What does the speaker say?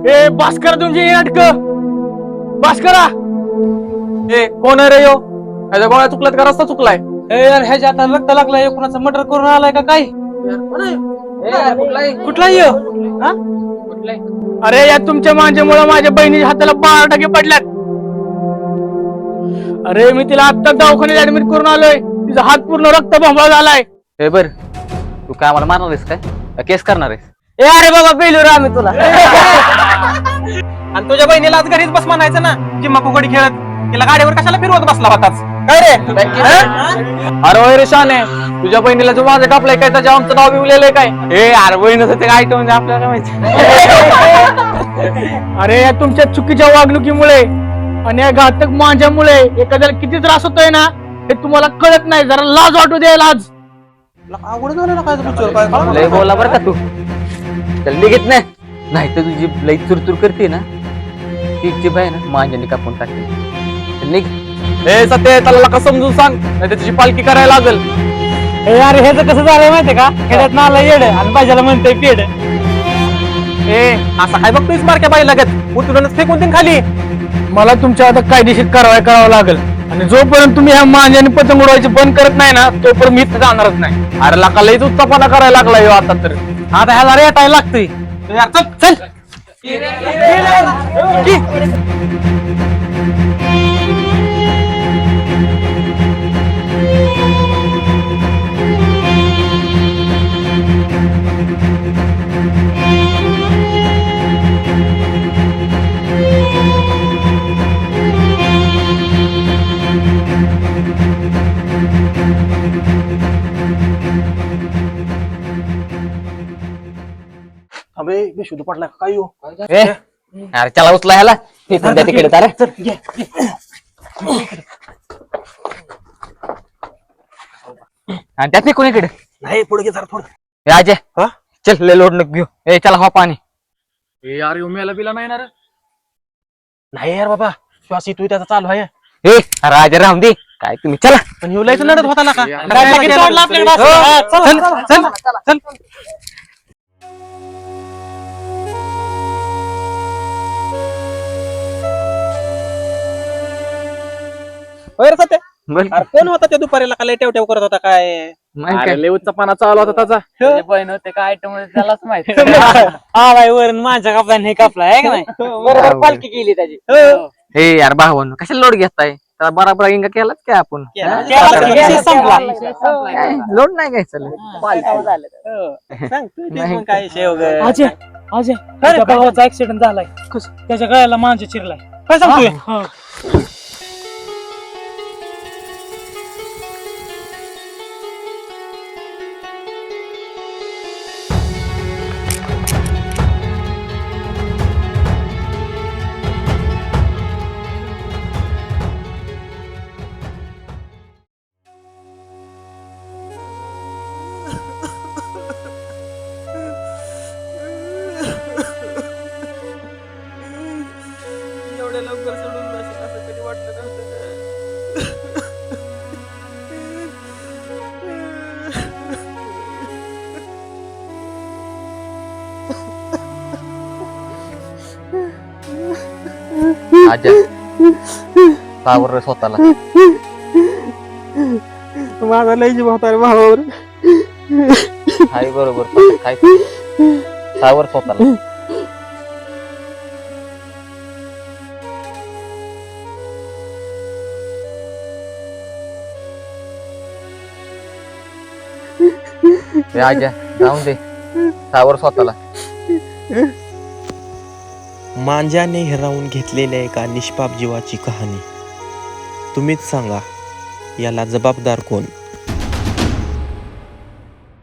ए भास्कर तुमची नाटक भास्करा. ए कोण आहे रे यो? ह्याच्या गोळ्या चुकल्यात का रस्ता चुकलाय? ए यार ह्याच्या आता रक्त लागलाय कुणाचं मर्डर करून आलाय का काय? कुठला यो? अरे या तुमच्या मांजेमुळे माझ्या बहिणीच्या हाताला 12 टके पडल्यात. अरे मी तिला आता दवाखान्यात ऍडमिट करून आलोय. तिचा हात पूर्ण रक्त भोंगळा झालाय. हे बर तू काय आम्हाला मारणार आहेस काय केस करणार आहेस? ए अरे बाबा पेलो रे आम्ही तुला. आणि तुझ्या बहिणीला आज घरीच बस म्हणायचं ना, जिम्मा फुगडी खेळत. तिला गाडीवर कशाला फिरवत बसला होताच काय रे? अरे होय रे शाने, तुझ्या बहिणीला जो माझा टापलाय काय त्याच्या आमचं नाव बिवलेलं काय? ए अरे बहिणीचं ते काय म्हणजे आपल्याला माहिती. अरे या तुमच्या चुकीच्या वागणुकीमुळे आणि या घातक मांजामुळे एखाद्याला किती त्रास होतोय ना हे तुम्हाला कळत नाही. जरा लाज वाटू दे, लाज. अवघड झालं ना काय लय बोला बरं का तू. चल निघत नाही तर तुझी लई चुरचुर करते ना तिची बाय ना माझ्याने कापून टाकते. निघ. ए सत्य त्याला का समजून सांग नाही त्याची पालखी करायला लागल. ए अरे ह्याचं कसं झालंय माहितीये का? खेड्यात नाला येड आणि बाजाला म्हणतोय पेड. ए असा काय बघतोयस मारक्या बाई लागत उतरूनच फेकून देईन खाली. मला तुमच्या आता कायदेशीर कारवाई करावं लागेल आणि जोपर्यंत तुम्ही ह्या मांजाने पतंग उडवायची बंद करत नाही ना तोपर्यंत मी इथं जाणारच नाही. अरे लाका लईच उत्तापणा करायला लागला यो आता तर. आता ह्याला रेटायला लागतोय. यार चल चल. अबे बेशुद्ध पडला काय हो? ए अरे चला उचला ह्याला फेकून द्या तिकडे. अरे आणि त्यात फेकून इकडे. नाही पुढे घे जरा थोडं. ए अजय चल लय लोड नको घेऊ. ए चला हो पाणी. ए यार मेला बिला नाही ना रे. नाही यार बाबा श्वास तू त्याचा चालू आहे. ए अरे अजय राहून दे काय तुम्ही चला. पण हिवलाय लढत होता ना का? चल चल चल. होय रे सत्य. बोल. अरे कोण होता त्या दुपारीला का लय ठेव ठेव करत होता काय? लय उत्तापणा चालू होता त्याचा. बहीण होते काय त्यालाच माहिती. हा बाई वरून माझ्या कापला हे कापला आहे का नाही? बरोबर पालखी केली त्याची. हे यार भावांनो कशाला लोड घेताय? त्याला बराबर इंगा केलाच काय आपण? संपला. लोड नाही घ्यायचं. सांग तू ते मग काय विषय वगैरे. अजय अजय त्याच्या भावाचा ऍक्सिडेंट झालाय. त्याच्या गळ्याला मांजा चिरलाय. काय सांगतोय? एवढ्या लवकर सोडून जाशील असं कधी वाटलं नव्हतं. अजय सावर रे स्वतःला. माझा लय जीव होता रे भावावर. हाय बरोबर काय सावर स्वतःला. हे अजय जाऊन दे सावर स्वतःला. मांजाने हिरावून घेतलेल्या एका निष्पाप जीवाची कहाणी. तुम्हीच सांगा याला जबाबदार कोण?